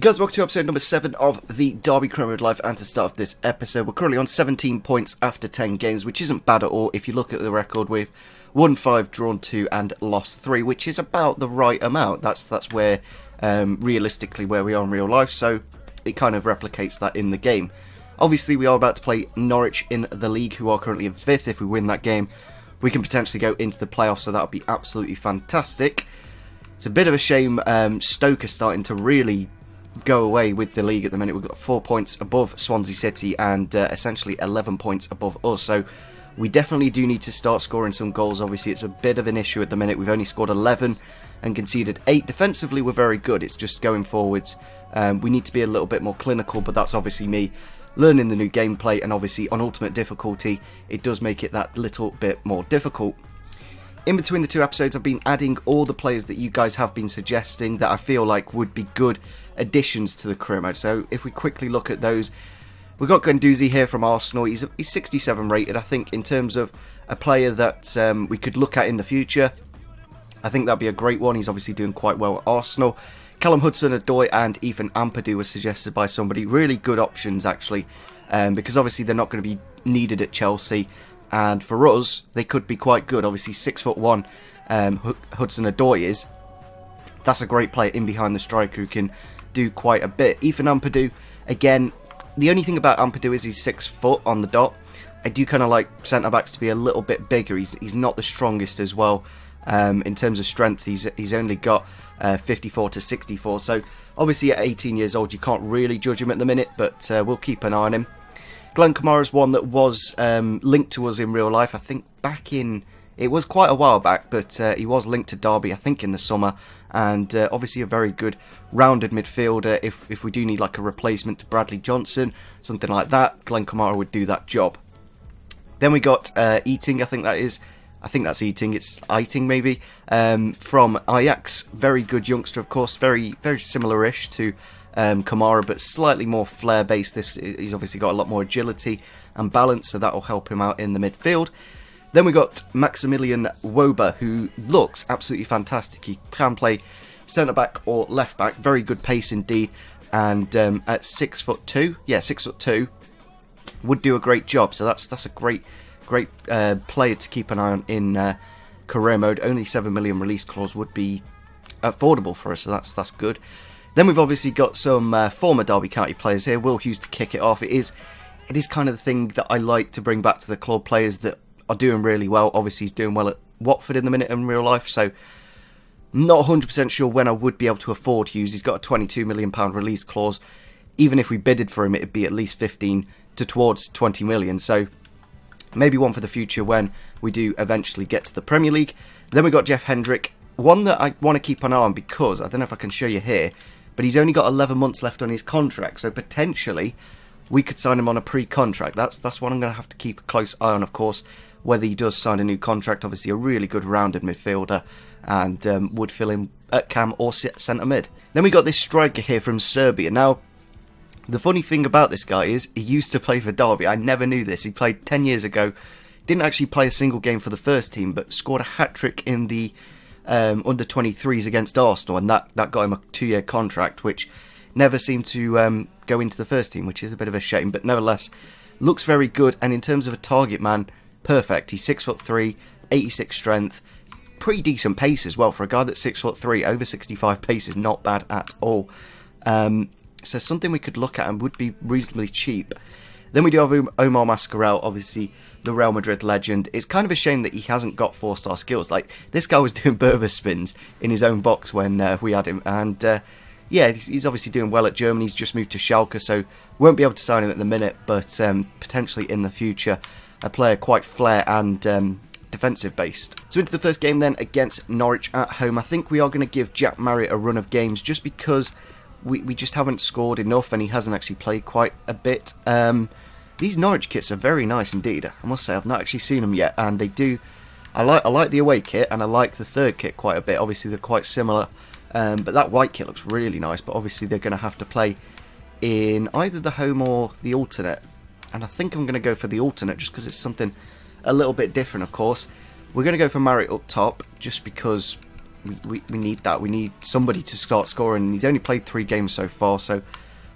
Guys, welcome to episode number 7 of the Derby Career Mode Live, and to start off this episode, we're currently on 17 points after 10 games, which isn't bad at all. If you look at the record, we've won 5, drawn 2, and lost 3, which is about the right amount. That's where, realistically, where we are in real life, so it kind of replicates that in the game. Obviously, we are about to play Norwich in the league, who are currently in 5th. If we win that game, we can potentially go into the playoffs, so that would be absolutely fantastic. It's a bit of a shame Stoke are starting to really go away with the league at the minute. We've got 4 points above Swansea City and essentially 11 points above us, so we definitely do need to start scoring some goals. Obviously, it's a bit of an issue at the minute. We've only scored 11 and conceded 8. Defensively, we're very good. It's just going forwards. We need to be a little bit more clinical, but that's obviously me learning the new gameplay, and obviously on ultimate difficulty, it does make it that little bit more difficult. In between the two episodes, I've been adding all the players that you guys have been suggesting that I feel like would be good additions to the career mode. So if we quickly look at those, we've got Guendouzi here from Arsenal. He's 67 rated. I think in terms of a player that we could look at in the future, I think that'd be a great one. He's obviously doing quite well at Arsenal. Callum Hudson-Odoi and Ethan Ampadu were suggested by somebody. Really good options, actually, because obviously they're not going to be needed at Chelsea. And for us, they could be quite good. Obviously, 6'1", Hudson-Odoi is. That's a great player in behind the striker who can do quite a bit. Ethan Ampadu, again, the only thing about Ampadu is he's 6 foot on the dot. I do kind of like centre-backs to be a little bit bigger. He's not the strongest as well. In terms of strength, he's only got 54 to 64. So, obviously, at 18 years old, you can't really judge him at the minute, but we'll keep an eye on him. Glenn Kamara's one that was linked to us in real life. I think back in... It was quite a while back, but he was linked to Derby, I think, in the summer. And obviously a very good rounded midfielder. If we do need like a replacement to Bradley Johnson, something like that, Glenn Kamara would do that job. Then we got Eating, I think that's Eating, it's Eiting maybe, from Ajax. Very good youngster, of course, very, very similar-ish to Kamara, but slightly more flair-based. He's obviously got a lot more agility and balance, so that will help him out in the midfield. Then we got Maximilian Woba, who looks absolutely fantastic. He can play centre-back or left-back. Very good pace indeed, and at 6'2", would do a great job. So that's a great player to keep an eye on in career mode. Only 7 million release clause would be affordable for us, so that's good. Then we've obviously got some former Derby County players here. Will Hughes to kick it off. It is kind of the thing that I like to bring back to the club. Players that are doing really well. Obviously, he's doing well at Watford in the minute in real life, so not 100% sure when I would be able to afford Hughes. He's got a £22 million release clause. Even if we bidded for him, it'd be at least 15 to towards 20 million. So maybe one for the future when we do eventually get to the Premier League. Then we got Jeff Hendrick, one that I want to keep an eye on because I don't know if I can show you here, but he's only got 11 months left on his contract, so potentially we could sign him on a pre-contract. That's one I'm going to have to keep a close eye on, of course, whether he does sign a new contract. Obviously, a really good rounded midfielder and would fill in at cam or centre mid. Then we got this striker here from Serbia. Now, the funny thing about this guy is he used to play for Derby. I never knew this. He played 10 years ago. Didn't actually play a single game for the first team, but scored a hat-trick in the under-23s against Arsenal, and that got him a 2-year contract, which never seemed to go into the first team, which is a bit of a shame, but nevertheless, looks very good, and in terms of a target man, perfect. He's 6'3", 86 strength, pretty decent pace as well. For a guy that's 6'3", over 65 pace is not bad at all. So something we could look at and would be reasonably cheap. Then we do have Omar Mascarell, obviously the Real Madrid legend. It's kind of a shame that he hasn't got 4-star skills. Like, this guy was doing Berber spins in his own box when we had him. And yeah, he's obviously doing well at Germany. He's just moved to Schalke, so won't be able to sign him at the minute, but potentially in the future, a player quite flair and defensive based. So into the first game then against Norwich at home. I think we are going to give Jack Marriott a run of games just because we just haven't scored enough and he hasn't actually played quite a bit. These Norwich kits are very nice indeed. I must say, I've not actually seen them yet, and they do. I like the away kit, and I like the third kit quite a bit. Obviously, they're quite similar, but that white kit looks really nice. But obviously, they're going to have to play in either the home or the alternate, and I think I'm going to go for the alternate just because it's something a little bit different. Of course, we're going to go for Marriott up top just because we need that. We need somebody to start scoring. He's only played 3 games so far, so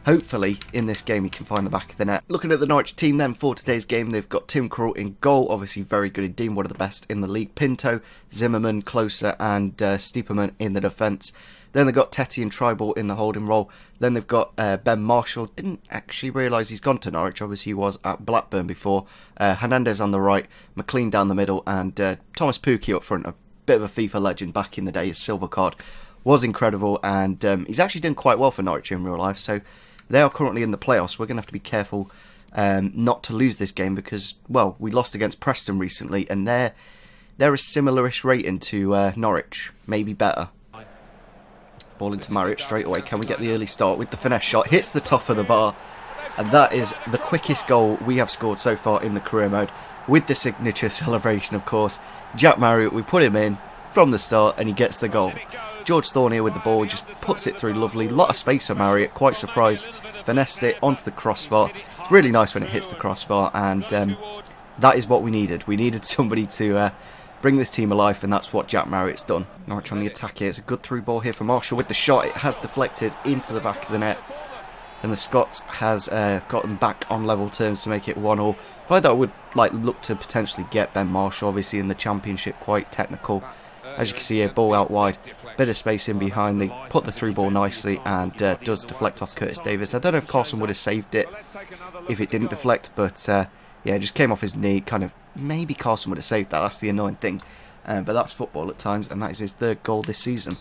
hopefully in this game he can find the back of the net. Looking at the Norwich team then for today's game, they've got Tim Krul in goal, obviously very good indeed, one of the best in the league. Pinto, Zimmerman, Closer and Stiepermann in the defence. Then they've got Tetty and Tribal in the holding role. Then they've got Ben Marshall. Didn't actually realise he's gone to Norwich. Obviously he was at Blackburn before. Hernandez on the right, McLean down the middle, and Thomas Pukki up front. A bit of a FIFA legend back in the day. His silver card was incredible, and he's actually done quite well for Norwich in real life. So they are currently in the playoffs. We're going to have to be careful not to lose this game because, well, we lost against Preston recently, and they're a similar-ish rating to Norwich, maybe better. Ball into Marriott straight away. Can we get the early start with the finesse shot? Hits the top of the bar. And that is the quickest goal we have scored so far in the career mode. With the signature celebration, of course. Jack Marriott, we put him in from the start and he gets the goal. George Thorne here with the ball, just puts it through lovely. Lot of space for Marriott, quite surprised. Finessed it onto the crossbar. It's really nice when it hits the crossbar, and that is what we needed. We needed somebody to bring this team alive, and that's what Jack Marriott's done. Norwich on the attack here. It's a good through ball here for Marshall with the shot. It has deflected into the back of the net, and the Scot has gotten back on level terms to make it 1-1. I thought I would look to potentially get Ben Marshall, obviously in the Championship, quite technical. As you can see here, ball out wide, bit of space in behind. They put the through ball nicely, and does deflect off Curtis Davis. I don't know if Carson would have saved it if it didn't deflect, but yeah, it just came off his knee. Kind of, maybe Carson would have saved that. That's the annoying thing. But that's football at times, and that is his 3rd goal this season.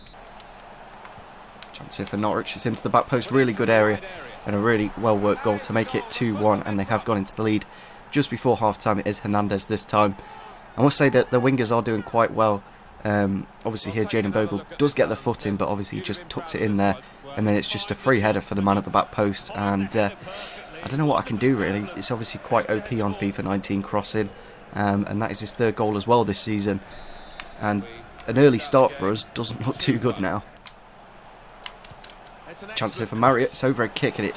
Chance here for Norwich. It's into the back post. Really good area, and a really well-worked goal to make it 2-1, and they have gone into the lead just before half-time. It is Hernandez this time. I must say that the wingers are doing quite well. Obviously here Jayden Bogle does get the foot in, but obviously he just tucks it in there, and then it's just a free header for the man at the back post, and I don't know what I can do really. It's obviously quite OP on FIFA 19 crossing, and that is his 3rd goal as well this season, and an early start for us doesn't look too good now. Chance here for Marriott. It's over a kick, and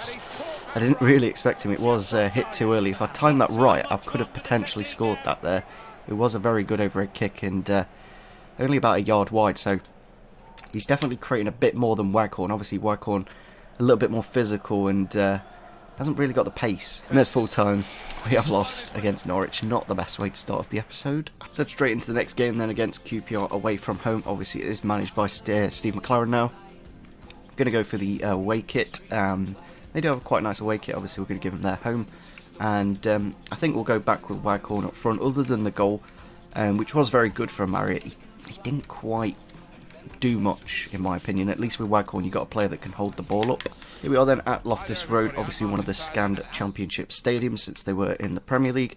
I didn't really expect him. It was hit too early. If I timed that right, I could have potentially scored that there. It was a very good overhead kick, and only about a yard wide, so he's definitely creating a bit more than Waghorn. Obviously Waghorn a little bit more physical and hasn't really got the pace. And there's full time. We have lost against Norwich. Not the best way to start off the episode. So straight into the next game then against QPR away from home. Obviously it is managed by Steve McLaren now. I'm going to go for the away kit. They do have a quite nice away kit. Obviously we're going to give them their home. And I think we'll go back with Waghorn up front. Other than the goal, which was very good for Marriott, he didn't quite do much, in my opinion. At least with Waghorn, you've got a player that can hold the ball up. Here we are then at Loftus Road, obviously one of the scanned Championship stadiums since they were in the Premier League.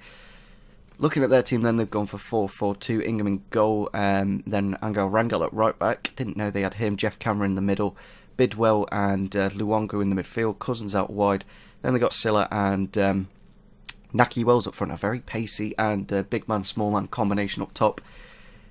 Looking at their team then, they've gone for 4-4-2, Ingham in goal, then Angel Rangel at right back. Didn't know they had him, Jeff Cameron in the middle, Bidwell and Luongo in the midfield, Cousins out wide. Then they got Silla and Naki Wells up front, a very pacey and big man, small man combination up top.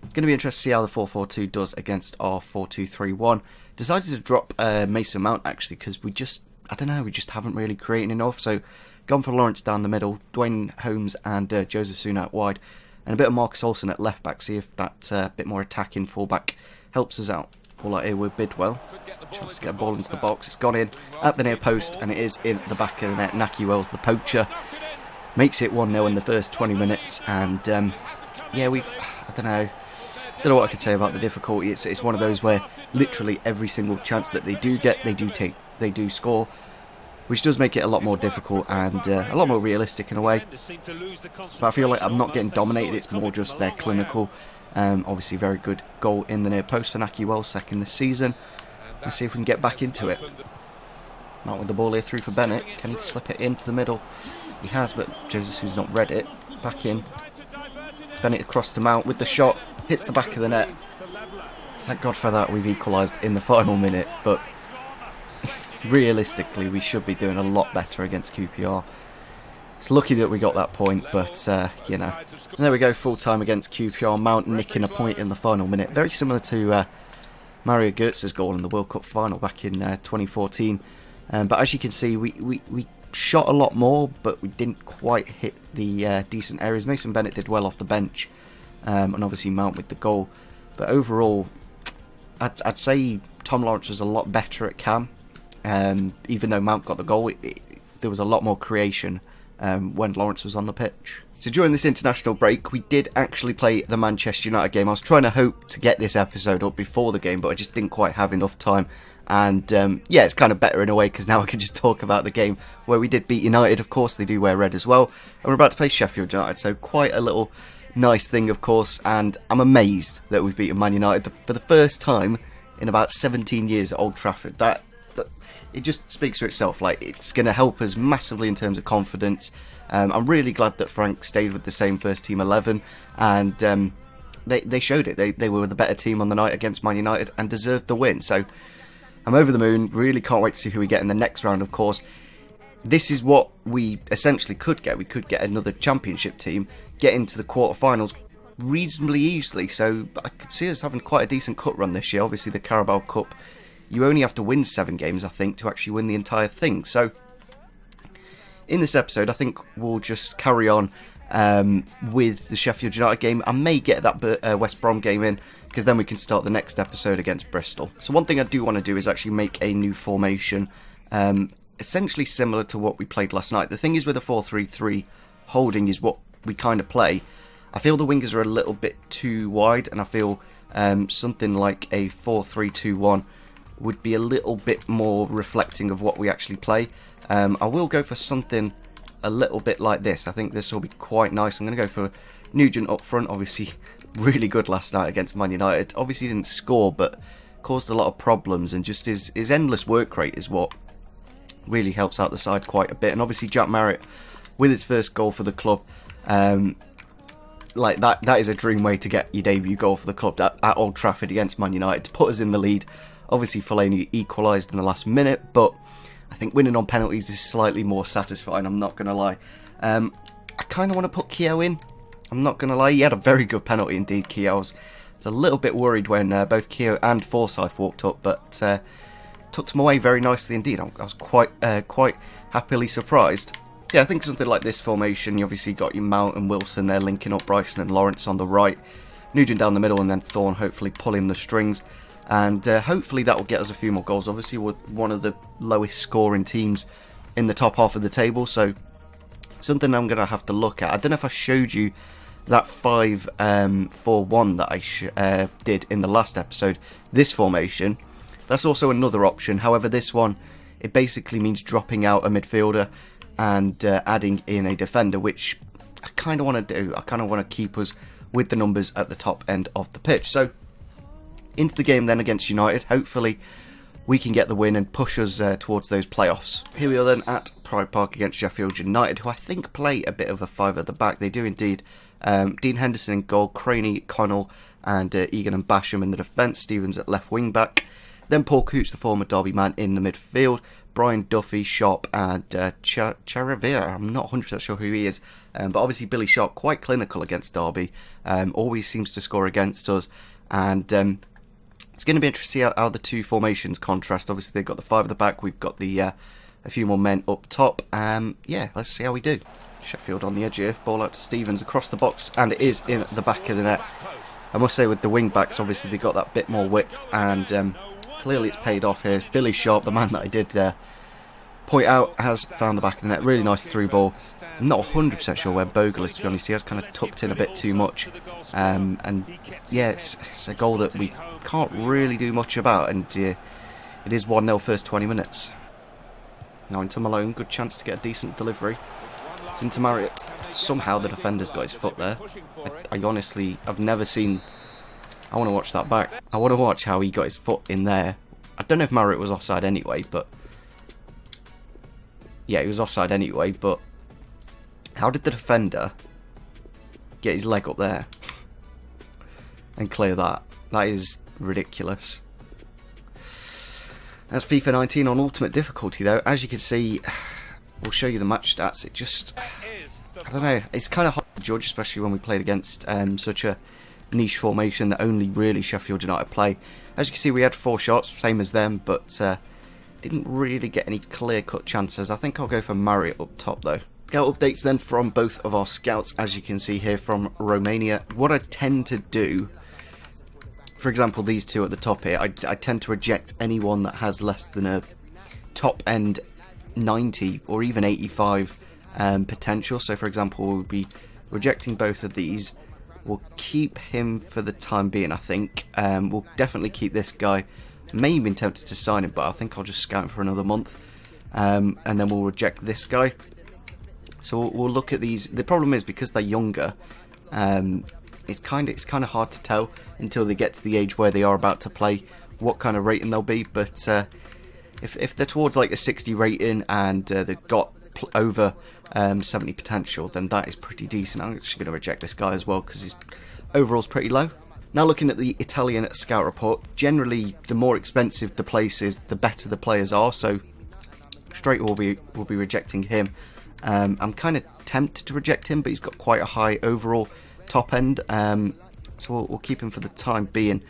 It's going to be interesting to see how the 4-4-2 does against our 4-2-3-1. Decided to drop Mason Mount actually because we just haven't really created enough. So gone for Lawrence down the middle, Dwayne Holmes and Joseph Soon out wide, and a bit of Marcus Olsen at left back. See if that bit more attacking fullback helps us out. All out here with Bidwell. Chance to get a ball into the box. It's gone in at the near post and it is in the back of the net. Naki Wells, the poacher, makes it 1-0 in the first 20 minutes. And yeah, I don't know what I can say about the difficulty. It's one of those where literally every single chance that they do get, they do score, which does make it a lot more difficult and a lot more realistic in a way. But I feel like I'm not getting dominated. It's more just they're clinical. Obviously, very good goal in the near post for Naki Wells, second this season. Let's see if we can get back into it. Mount with the ball here through for Bennett. Can he slip it into the middle? He has, but Joseph who's not read it. Back in. Bennett across to Mount with the shot. Hits the back of the net. Thank God for that. We've equalised in the final minute, but realistically, we should be doing a lot better against QPR. It's lucky that we got that point, but you know. And there we go, full time against QPR. Mount nicking a point in the final minute, very similar to Mario Götze's goal in the World Cup final back in 2014. But as you can see, we shot a lot more, but we didn't quite hit the decent areas. Mason Bennett did well off the bench, and obviously Mount with the goal. But overall, I'd say Tom Lawrence was a lot better at cam. Even though Mount got the goal, there was a lot more creation when Lawrence was on the pitch. So during this international break, we did actually play the Manchester United game. I was trying to hope to get this episode up before the game, but I just didn't quite have enough time. And yeah, it's kind of better in a way, because now I can just talk about the game where we did beat United. Of course, they do wear red as well. And we're about to play Sheffield United, so quite a little nice thing, of course. And I'm amazed that we've beaten Man United for the first time in about 17 years at Old Trafford. That it just speaks for itself. Like, it's going to help us massively in terms of confidence. I'm really glad that Frank stayed with the same first team 11, and they showed it. They were the better team on the night against Man United and deserved the win. So I'm over the moon. Really can't wait to see who we get in the next round. Of course, this is what we essentially could get. We could get another championship team, get into the quarterfinals reasonably easily. So I could see us having quite a decent cup run this year. Obviously, the Carabao Cup, you only have to win 7 games, I think, to actually win the entire thing. So in this episode, I think we'll just carry on with the Sheffield United game. I may get that West Brom game in, because then we can start the next episode against Bristol. So one thing I do want to do is actually make a new formation, essentially similar to what we played last night. The thing is, with a 4-3-3 holding is what we kind of play. I feel the wingers are a little bit too wide, and I feel something like a 4-3-2-1 would be a little bit more reflecting of what we actually play. I will go for something a little bit like this. I think this will be quite nice. I'm going to go for Nugent up front. Obviously, really good last night against Man United. Obviously didn't score, but caused a lot of problems, and just his endless work rate is what really helps out the side quite a bit. And obviously Jack Marriott with his first goal for the club, like that is a dream way to get your debut goal for the club at Old Trafford against Man United, to put us in the lead. Obviously Fellaini equalised in the last minute, but I think winning on penalties is slightly more satisfying, I'm not going to lie. I kind of want to put Keogh in, I'm not going to lie. He had a very good penalty indeed, Keogh. I was a little bit worried when both Keogh and Forsyth walked up, but took them away very nicely indeed. I was quite happily surprised. Yeah, I think something like this formation, you obviously got your Mount and Wilson there linking up Bryson and Lawrence on the right, Nugent down the middle, and then Thorne hopefully pulling the strings. And hopefully that will get us a few more goals. Obviously, we're one of the lowest scoring teams in the top half of the table, so something I'm going to have to look at. I don't know if I showed you that 5-4-1 that I did in the last episode. This formation, that's also another option. However, this one, it basically means dropping out a midfielder and adding in a defender, which I kind of want to do. I kind of want to keep us with the numbers at the top end of the pitch. So into the game then against United. Hopefully we can get the win and push us towards those playoffs. Here we are then at Pride Park against Sheffield United, who I think play a bit of a 5 at the back. They do indeed. Dean Henderson in goal, Craney, Connell and Egan and Basham in the defence. Stevens at left wing back. Then Paul Coots, the former Derby man, in the midfield. Brian Duffy, Sharp and Charavia. I'm not 100% sure who he is. But obviously Billy Sharp, quite clinical against Derby. Always seems to score against us. And it's going to be interesting to see how the two formations contrast. Obviously, they've got the 5 at the back. We've got the a few more men up top. Yeah, let's see how we do. Sheffield on the edge here. Ball out to Stevens across the box, and it is in the back of the net. I must say, with the wing backs, obviously they got that bit more width, and clearly it's paid off here. Billy Sharp, the man that I did point out, has found the back of the net. Really nice through ball. I'm not 100% sure where Bogle is, to be honest. He has kind of tucked in a bit too much. And yeah, it's a goal that we can't really do much about, and it is 1-0 first 20 minutes. Now into Malone, good chance to get a decent delivery. It's into Marriott. Somehow the defender's got his foot there. I honestly, I've never seen... I want to watch that back. I want to watch how he got his foot in there. I don't know if Marriott was offside anyway, but... yeah, he was offside anyway, but... how did the defender get his leg up there and clear that? That is ridiculous. That's FIFA 19 on ultimate difficulty though. As you can see, we'll show you the match stats. It just, I don't know, it's kind of hard to judge, especially when we played against such a niche formation that only really Sheffield United play. As you can see, we had 4 shots, same as them, but didn't really get any clear-cut chances. I think I'll go for Marriott up top though. Scout updates then from both of our scouts, as you can see here from Romania. What I tend to do for example, these two at the top here, I tend to reject anyone that has less than a top end 90 or even 85 potential. So for example, we'll be rejecting both of these. We'll keep him for the time being, I think. We'll definitely keep this guy. May even been tempted to sign him, but I think I'll just scout him for another month. And then we'll reject this guy. So we'll look at these. The problem is, because they're younger, it's kind of hard to tell until they get to the age where they are about to play what kind of rating they'll be. But if they're towards like a 60 rating and they've got over 70 potential, then that is pretty decent. I'm actually going to reject this guy as well because his overall's pretty low. Now looking at the Italian scout report, generally the more expensive the place is, the better the players are. So straight we'll be rejecting him. I'm kind of tempted to reject him, but he's got quite a high overall top end, so we'll keep him for the time being.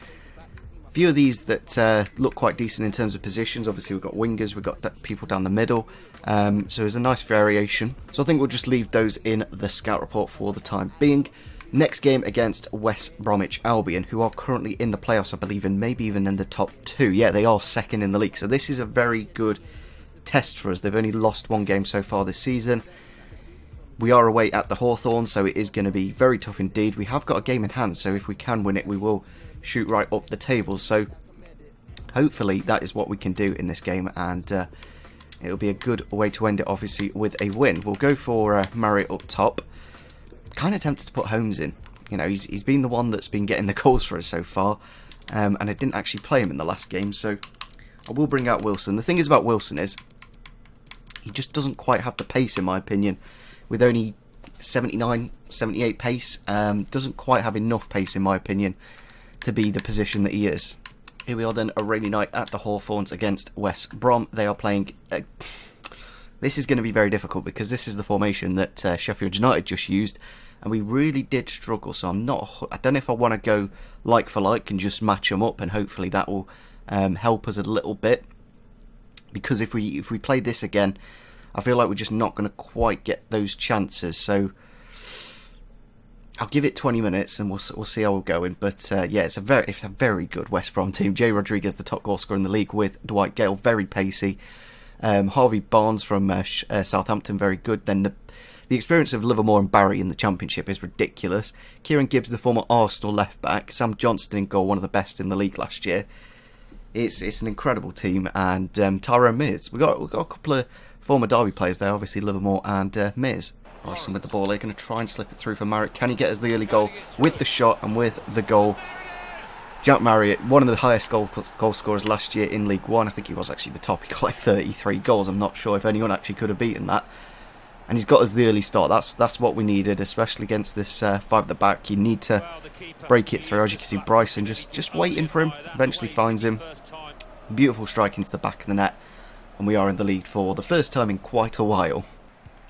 A few of these that look quite decent in terms of positions. Obviously we've got wingers, we've got people down the middle, so there's a nice variation. So I think we'll just leave those in the scout report for the time being. Next game against West Bromwich Albion, who are currently in the playoffs, I believe, and maybe even in the top 2. Yeah, they are second in the league, so this is a very good test for us. They've only lost one game so far this season. We are away at the Hawthorn, so it is going to be very tough indeed. We have got a game in hand, so if we can win it, we will shoot right up the table. So hopefully that is what we can do in this game, and it'll be a good way to end it, obviously, with a win. We'll go for Marriott up top. Kind of tempted to put Holmes in. You know, he's been the one that's been getting the goals for us so far, and I didn't actually play him in the last game, so I will bring out Wilson. The thing is about Wilson is he just doesn't quite have the pace, in my opinion. With only 79, 78 pace, doesn't quite have enough pace, in my opinion, to be the position that he is. Here we are then, a rainy night at the Hawthorns against West Brom. They are playing... this is going to be very difficult because this is the formation that Sheffield United just used, and we really did struggle. So I don't know if I want to go like for like and just match them up, and hopefully that will help us a little bit. Because if we play this again, I feel like we're just not going to quite get those chances. So I'll give it 20 minutes and we'll see how we're going. But yeah, it's a very good West Brom team. Jay Rodriguez, the top goal scorer in the league, with Dwight Gale, very pacey. Harvey Barnes from Southampton, very good. Then the experience of Livermore and Barry in the Championship is ridiculous. Kieran Gibbs, the former Arsenal left back. Sam Johnston in goal, one of the best in the league last year. It's an incredible team. And Tyrone Mears. We've got a couple of former Derby players there, obviously Livermore and Mears. Arsenal with the ball, they're going to try and slip it through for Marriott. Can he get us the early goal with the shot and with the goal? Jack Marriott, one of the highest goal scorers last year in League One. I think he was actually the top. He got like 33 goals. I'm not sure if anyone actually could have beaten that. And he's got us the early start. That's what we needed, especially against this five at the back. You need to break it through. As you can see, Bryson just waiting for him. Eventually finds him. Beautiful strike into the back of the net. And we are in the lead for the first time in quite a while.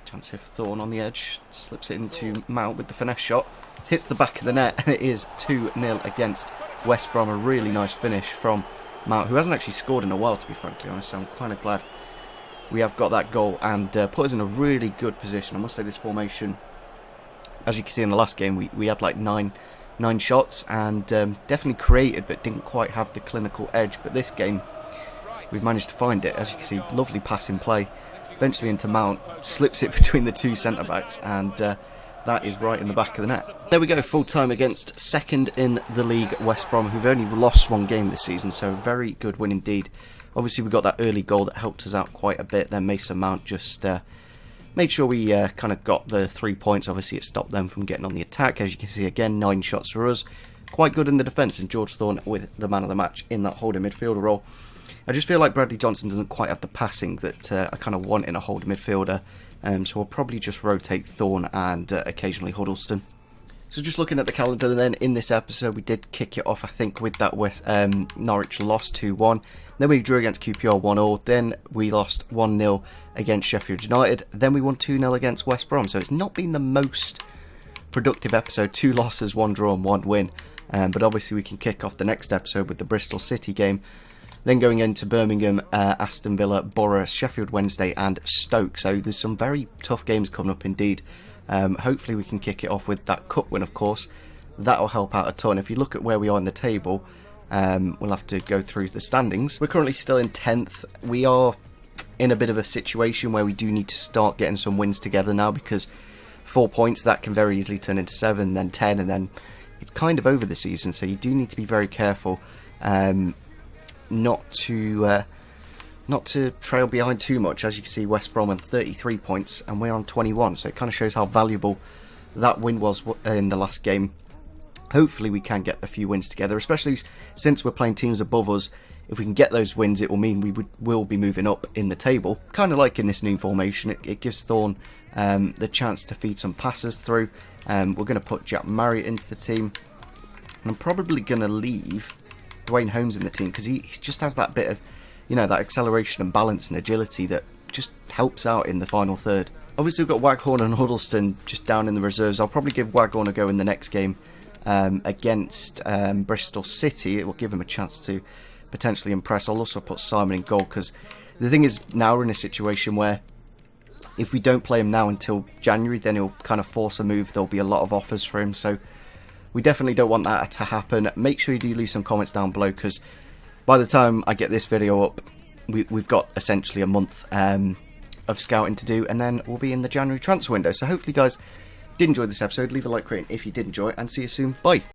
Chance here for Thorne on the edge. Slips it into Mount with the finesse shot. It hits the back of the net, and it is 2-0 against West Brom. A really nice finish from Mount, who hasn't actually scored in a while, to be frankly honest. So I'm kind of glad we have got that goal and put us in a really good position. I must say this formation, as you can see in the last game, we had like nine shots and definitely created, but didn't quite have the clinical edge. But this game, we've managed to find it. As you can see, lovely passing play. Eventually into Mount, slips it between the two centre-backs, and that is right in the back of the net. There we go, full time against second in the league, West Brom, who've only lost one game this season, so a very good win indeed. Obviously we got that early goal that helped us out quite a bit. Then Mason Mount just made sure we kind of got the 3 points. Obviously it stopped them from getting on the attack. As you can see again, 9 shots for us. Quite good in the defence, and George Thorne with the man of the match in that holding midfielder role. I just feel like Bradley Johnson doesn't quite have the passing that I kind of want in a holding midfielder. So we'll probably just rotate Thorne and occasionally Huddleston. So just looking at the calendar then, in this episode we did kick it off, I think, with that Norwich loss 2-1. Then we drew against QPR 1-0. Then we lost 1-0 against Sheffield United. Then we won 2-0 against West Brom. So it's not been the most productive episode. 2 losses, 1 draw and 1 win. But obviously we can kick off the next episode with the Bristol City game. Then going into Birmingham, Aston Villa, Borough, Sheffield Wednesday and Stoke. So there's some very tough games coming up indeed. Hopefully we can kick it off with that cup win, of course. That'll help out a ton. If you look at where we are in the table, We'll have to go through the standings. We're currently still in 10th. We are in a bit of a situation where we do need to start getting some wins together now, because 4 points, that can very easily turn into 7, then 10, and then it's kind of over the season. So you do need to be very careful not to trail behind too much. As you can see, West Brom on 33 points and we're on 21, so it kind of shows how valuable that win was in the last game. Hopefully we can get a few wins together, especially since we're playing teams above us. If we can get those wins, it will mean we will be moving up in the table. Kind of like in this new formation, it gives Thorne the chance to feed some passes through. We're going to put Jack Marriott into the team, and I'm probably going to leave Dwayne Holmes in the team, because he just has that bit of, you know, that acceleration and balance and agility that just helps out in the final third. Obviously we've got Waghorn and Huddleston just down in the reserves. I'll probably give Waghorn a go in the next game against Bristol City. It will give him a chance to potentially impress. I'll also put Simon in goal, because the thing is, now we're in a situation where if we don't play him now until January, then he'll kind of force a move. There'll be a lot of offers for him, so we definitely don't want that to happen. Make sure you do leave some comments down below, because by the time I get this video up, we've got essentially a month of scouting to do, and then we'll be in the January transfer window. So hopefully, guys, did enjoy this episode. Leave a like rating if you did enjoy it, and see you soon. Bye.